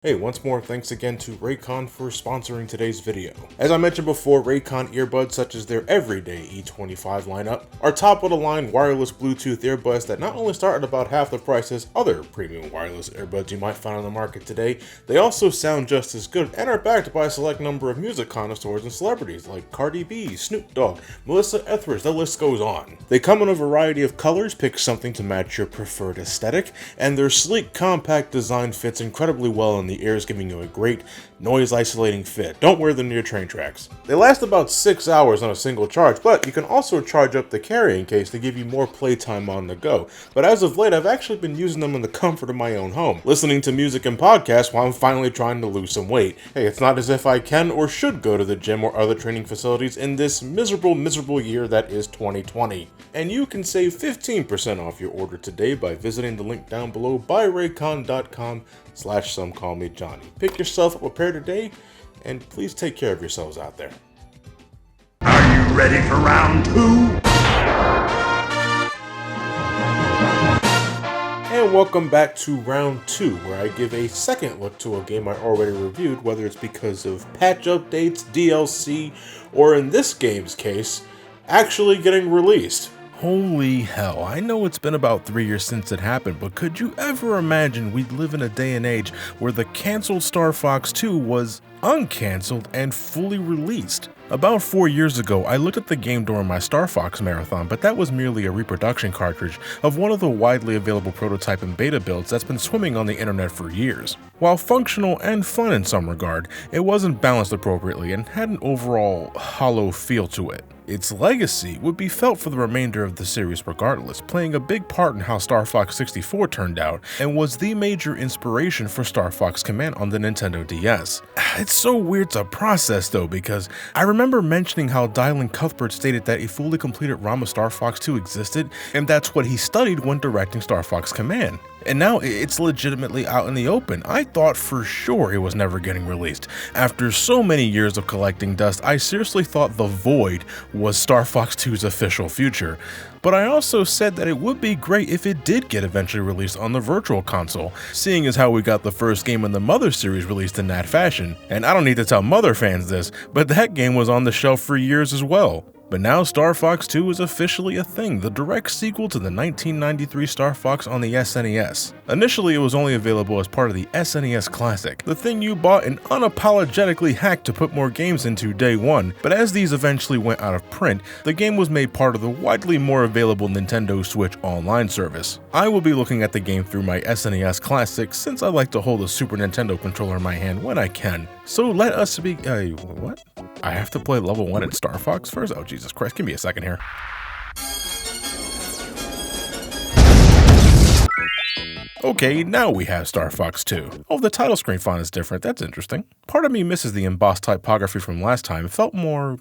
Hey, once more, thanks again to Raycon for sponsoring today's video. As I mentioned before, Raycon earbuds such as their everyday E25 lineup are top-of-the-line wireless Bluetooth earbuds that not only start at about half the price as other premium wireless earbuds you might find on the market today, they also sound just as good and are backed by a select number of music connoisseurs and celebrities like Cardi B, Snoop Dogg, Melissa Etheridge, the list goes on. They come in a variety of colors, pick something to match your preferred aesthetic, and their sleek, compact design fits incredibly well in the ears, giving you a great noise isolating fit. Don't wear them near train tracks. They last about 6 hours on a single charge, but you can also charge up the carrying case to give you more playtime on the go. But as of late, I've actually been using them in the comfort of my own home, listening to music and podcasts while I'm finally trying to lose some weight. Hey, it's not as if I can or should go to the gym or other training facilities in this miserable year that is 2020. And you can save 15% off your order today by visiting the link down below, buyraycon.com/Somecallmejohnny. Pick yourself up a pair today, and please take care of yourselves out there. Are you ready for round two? And welcome back to round 2, where I give a second look to a game I already reviewed, whether it's because of patch updates, DLC, or in this game's case, actually getting released. Holy hell, I know it's been about 3 years since it happened, but could you ever imagine we'd live in a day and age where the cancelled Star Fox 2 was uncancelled and fully released? About 4 years ago, I looked at the game during my Star Fox marathon, but that was merely a reproduction cartridge of one of the widely available prototype and beta builds that's been swimming on the internet for years. While functional and fun in some regard, it wasn't balanced appropriately and had an overall hollow feel to it. Its legacy would be felt for the remainder of the series regardless, playing a big part in how Star Fox 64 turned out, and was the major inspiration for Star Fox Command on the Nintendo DS. It's so weird to process though, because I remember mentioning how Dylan Cuthbert stated that a fully completed ROM of Star Fox 2 existed, and that's what he studied when directing Star Fox Command. And now it's legitimately out in the open. I thought for sure it was never getting released. After so many years of collecting dust, I seriously thought the Void was Star Fox 2's official future. But I also said that it would be great if it did get eventually released on the Virtual Console, seeing as how we got the first game in the Mother series released in that fashion. And I don't need to tell Mother fans this, but that game was on the shelf for years as well. But now Star Fox 2 is officially a thing, the direct sequel to the 1993 Star Fox on the SNES. Initially, it was only available as part of the SNES Classic, the thing you bought and unapologetically hacked to put more games into day one, but as these eventually went out of print, the game was made part of the widely more available Nintendo Switch online service. I will be looking at the game through my SNES Classic since I like to hold a Super Nintendo controller in my hand when I can. So let us be- what? I have to play level 1 at Star Fox first? Oh Jesus Christ, give me a second here. Okay, now we have Star Fox 2. Oh, the title screen font is different, that's interesting. Part of me misses the embossed typography from last time, it felt more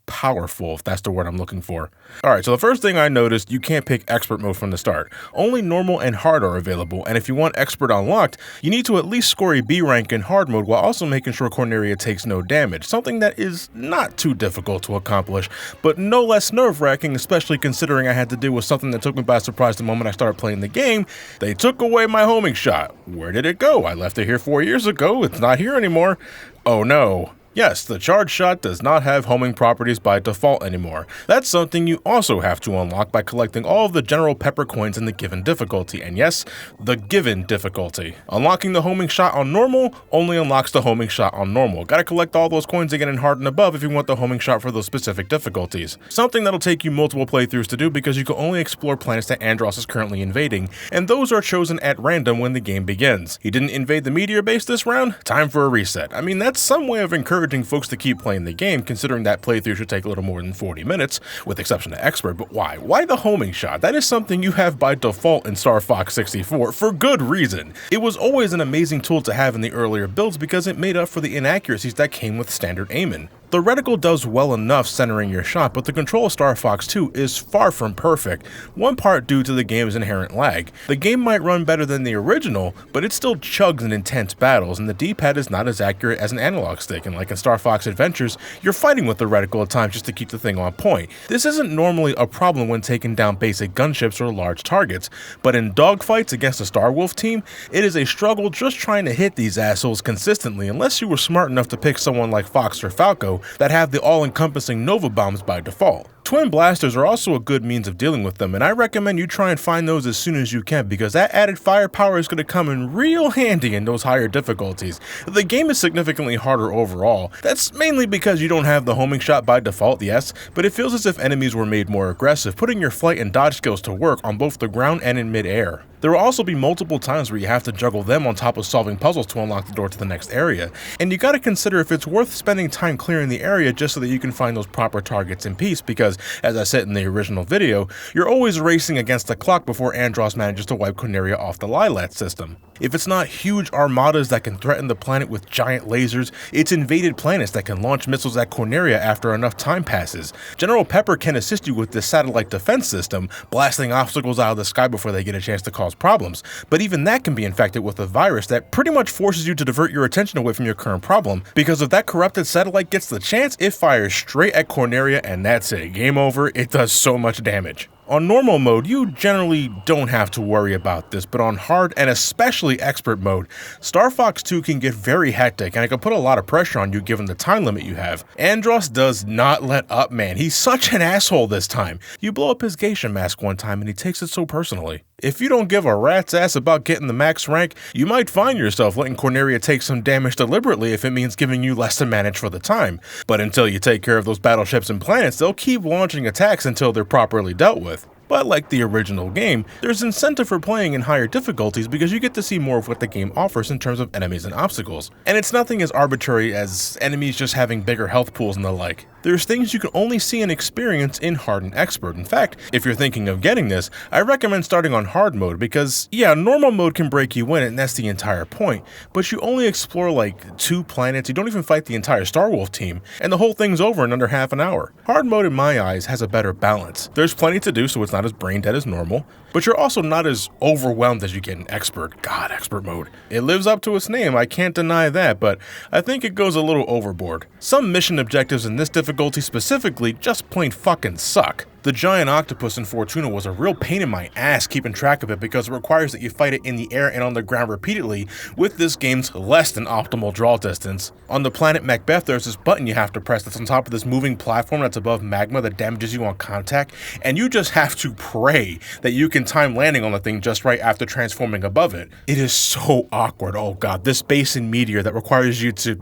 powerful, if that's the word I'm looking for. Alright, so the first thing I noticed, you can't pick expert mode from the start. Only normal and hard are available, and if you want expert unlocked, you need to at least score a B rank in hard mode while also making sure Corneria takes no damage, something that is not too difficult to accomplish, but no less nerve-wracking, especially considering I had to deal with something that took me by surprise the moment I started playing the game. They took away my homing shot. Where did it go? I left it here 4 years ago, it's not here anymore. Oh no. Yes, the charge shot does not have homing properties by default anymore. That's something you also have to unlock by collecting all of the general pepper coins in the given difficulty, and yes, the given difficulty. Unlocking the homing shot on normal only unlocks the homing shot on normal. Gotta collect all those coins again in hard and above if you want the homing shot for those specific difficulties. Something that'll take you multiple playthroughs to do because you can only explore planets that Andros is currently invading, and those are chosen at random when the game begins. He didn't invade the meteor base this round? Time for a reset. I mean, that's some way of encouraging folks to keep playing the game, considering that playthrough should take a little more than 40 minutes, with exception to expert, but why? Why the homing shot? That is something you have by default in Star Fox 64, for good reason. It was always an amazing tool to have in the earlier builds because it made up for the inaccuracies that came with standard aiming. The reticle does well enough centering your shot, but the control of Star Fox 2 is far from perfect, one part due to the game's inherent lag. The game might run better than the original, but it still chugs in intense battles, and the D-pad is not as accurate as an analog stick, and like in Star Fox Adventures, you're fighting with the reticle at times just to keep the thing on point. This isn't normally a problem when taking down basic gunships or large targets, but in dogfights against a Star Wolf team, it is a struggle just trying to hit these assholes consistently unless you were smart enough to pick someone like Fox or Falco that have the all-encompassing Nova bombs by default. Twin blasters are also a good means of dealing with them, and I recommend you try and find those as soon as you can because that added firepower is going to come in real handy in those higher difficulties. The game is significantly harder overall. That's mainly because you don't have the homing shot by default, yes, but it feels as if enemies were made more aggressive, putting your flight and dodge skills to work on both the ground and in mid-air. There will also be multiple times where you have to juggle them on top of solving puzzles to unlock the door to the next area, and you gotta consider if it's worth spending time clearing the area just so that you can find those proper targets in peace because, as I said in the original video, you're always racing against the clock before Andross manages to wipe Corneria off the Lilat system. If it's not huge armadas that can threaten the planet with giant lasers, it's invaded planets that can launch missiles at Corneria after enough time passes. General Pepper can assist you with this satellite defense system, blasting obstacles out of the sky before they get a chance to cause problems, but even that can be infected with a virus that pretty much forces you to divert your attention away from your current problem, because if that corrupted satellite gets the chance, it fires straight at Corneria and that's it. Game over, it does so much damage. On normal mode, you generally don't have to worry about this, but on hard and especially expert mode, Star Fox 2 can get very hectic and it can put a lot of pressure on you given the time limit you have. Andross does not let up, man. He's such an asshole this time. You blow up his geisha mask one time and he takes it so personally. If you don't give a rat's ass about getting the max rank, you might find yourself letting Corneria take some damage deliberately if it means giving you less to manage for the time. But until you take care of those battleships and planets, they'll keep launching attacks until they're properly dealt with. But like the original game, there's incentive for playing in higher difficulties because you get to see more of what the game offers in terms of enemies and obstacles. And it's nothing as arbitrary as enemies just having bigger health pools and the like. There's things you can only see and experience in hard and expert. In fact, if you're thinking of getting this, I recommend starting on hard mode because, yeah, normal mode can break you in and that's the entire point, but you only explore like 2 planets, you don't even fight the entire Star Wolf team, and the whole thing's over in under half an hour. Hard mode in my eyes has a better balance. There's plenty to do so it's not as brain dead as normal, but you're also not as overwhelmed as you get in expert. God, expert mode. It lives up to its name, I can't deny that, but I think it goes a little overboard. Some mission objectives in this difficulty specifically just plain fucking suck. The giant octopus in Fortuna was a real pain in my ass keeping track of it because it requires that you fight it in the air and on the ground repeatedly with this game's less than optimal draw distance. On the planet Macbeth, there's this button you have to press that's on top of this moving platform that's above magma that damages you on contact, and you just have to pray that you can time landing on the thing just right after transforming above it. It is so awkward. Oh god, this basin meteor that requires you to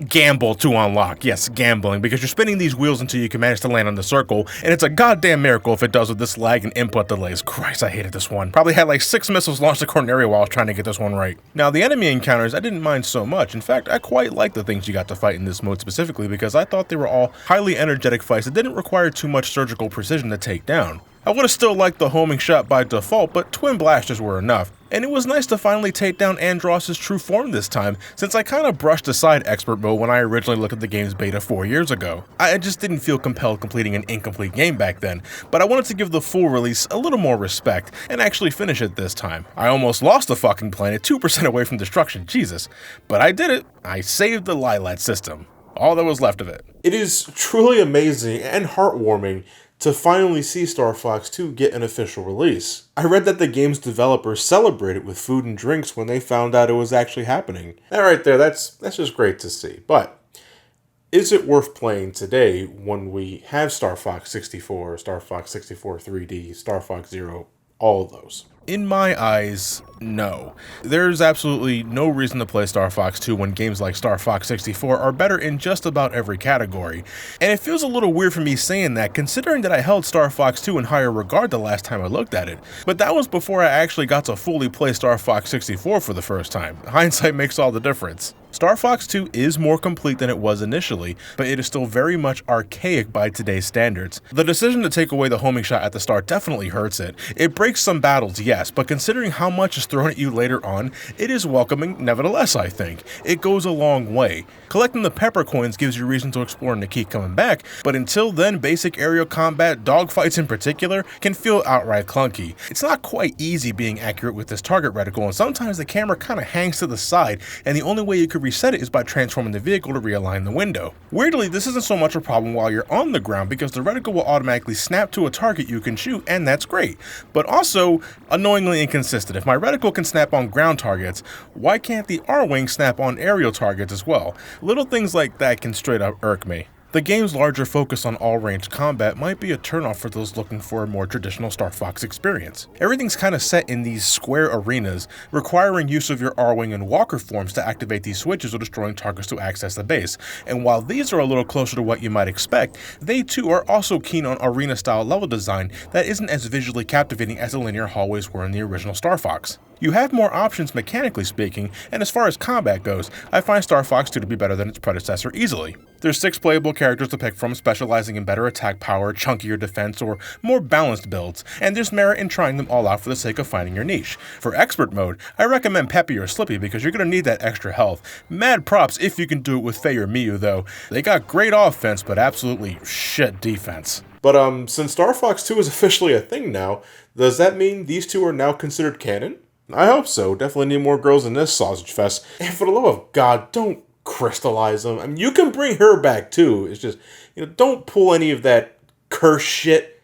gamble to unlock. Yes, gambling, because you're spinning these wheels until you can manage to land on the circle, and it's a goddamn miracle if it does with this lag and input delays. Christ, I hated this one. Probably had like 6 missiles launched at Corneria while I was trying to get this one right. Now, the enemy encounters I didn't mind so much. In fact, I quite like the things you got to fight in this mode specifically because I thought they were all highly energetic fights that didn't require too much surgical precision to take down. I would have still liked the homing shot by default, but twin blasters were enough. And it was nice to finally take down Andross's true form this time, since I kinda brushed aside expert mode when I originally looked at the game's beta 4 years ago. I just didn't feel compelled completing an incomplete game back then, but I wanted to give the full release a little more respect, and actually finish it this time. I almost lost the fucking planet 2% away from destruction, Jesus. But I did it. I saved the Lilat system. All that was left of it. It is truly amazing and heartwarming to finally see Star Fox 2 get an official release. I read that the game's developers celebrated with food and drinks when they found out it was actually happening. That right there, that's just great to see. But is it worth playing today when we have Star Fox 64, Star Fox 64 3D, Star Fox Zero, all of those? In my eyes, no. There's absolutely no reason to play Star Fox 2 when games like Star Fox 64 are better in just about every category. And it feels a little weird for me saying that, considering that I held Star Fox 2 in higher regard the last time I looked at it. But that was before I actually got to fully play Star Fox 64 for the first time. Hindsight makes all the difference. Star Fox 2 is more complete than it was initially, but it is still very much archaic by today's standards. The decision to take away the homing shot at the start definitely hurts it. It breaks some battles, yes, but considering how much is thrown at you later on, it is welcoming nevertheless, I think. It goes a long way. Collecting the pepper coins gives you reason to explore and to keep coming back, but until then, basic aerial combat, dogfights in particular, can feel outright clunky. It's not quite easy being accurate with this target reticle, and sometimes the camera kinda hangs to the side, and the only way you could reset it is by transforming the vehicle to realign the window. Weirdly, this isn't so much a problem while you're on the ground because the reticle will automatically snap to a target you can shoot, and that's great. But also, annoyingly inconsistent. If my reticle can snap on ground targets, why can't the R-Wing snap on aerial targets as well? Little things like that can straight up irk me. The game's larger focus on all-range combat might be a turnoff for those looking for a more traditional Star Fox experience. Everything's kinda set in these square arenas, requiring use of your R-Wing and Walker forms to activate these switches or destroying targets to access the base. And while these are a little closer to what you might expect, they too are also keen on arena-style level design that isn't as visually captivating as the linear hallways were in the original Star Fox. You have more options mechanically speaking, and as far as combat goes, I find Star Fox 2 to be better than its predecessor easily. There's 6 playable characters to pick from, specializing in better attack power, chunkier defense, or more balanced builds, and there's merit in trying them all out for the sake of finding your niche. For expert mode, I recommend Peppy or Slippy because you're going to need that extra health. Mad props if you can do it with Faye or Miyu though. They got great offense, but absolutely shit defense. But since Star Fox 2 is officially a thing now, does that mean these two are now considered canon? I hope so. Definitely need more girls in this sausage fest. And for the love of God, don't crystallize them. I mean, you can bring her back too. It's just, don't pull any of that curse shit.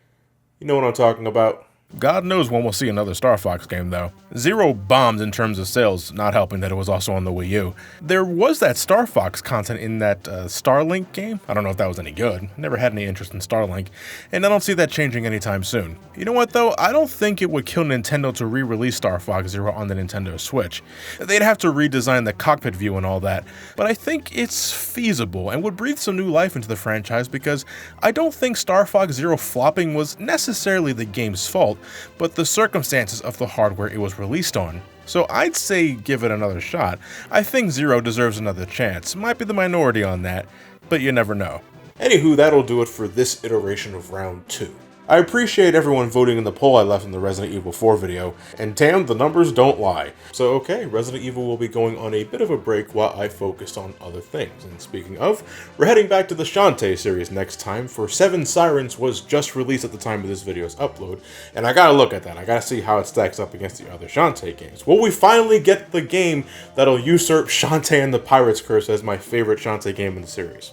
You know what I'm talking about. God knows when we'll see another Star Fox game though. Zero bombed in terms of sales, not helping that it was also on the Wii U. There was that Star Fox content in that Starlink game. I don't know if that was any good. Never had any interest in Starlink, and I don't see that changing anytime soon. You know what though? I don't think it would kill Nintendo to re-release Star Fox Zero on the Nintendo Switch. They'd have to redesign the cockpit view and all that, but I think it's feasible and would breathe some new life into the franchise because I don't think Star Fox Zero flopping was necessarily the game's fault, but the circumstances of the hardware it was released on. So I'd say give it another shot. I think Zero deserves another chance. Might be the minority on that, but you never know. Anywho, that'll do it for this iteration of round 2. I appreciate everyone voting in the poll I left in the Resident Evil 4 video, and damn, the numbers don't lie. So okay, Resident Evil will be going on a bit of a break while I focused on other things. And speaking of, we're heading back to the Shantae series next time, for Seven Sirens was just released at the time of this video's upload, and I gotta look at that. I gotta see how it stacks up against the other Shantae games. Will we finally get the game that'll usurp Shantae and the Pirate's Curse as my favorite Shantae game in the series?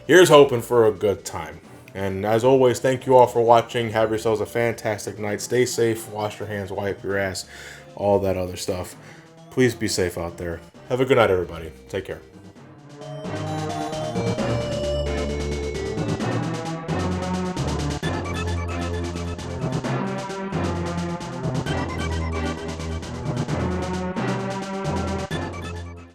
Here's hoping for a good time. And as always, thank you all for watching. Have yourselves a fantastic night. Stay safe, wash your hands, wipe your ass, all that other stuff. Please be safe out there. Have a good night, everybody. Take care.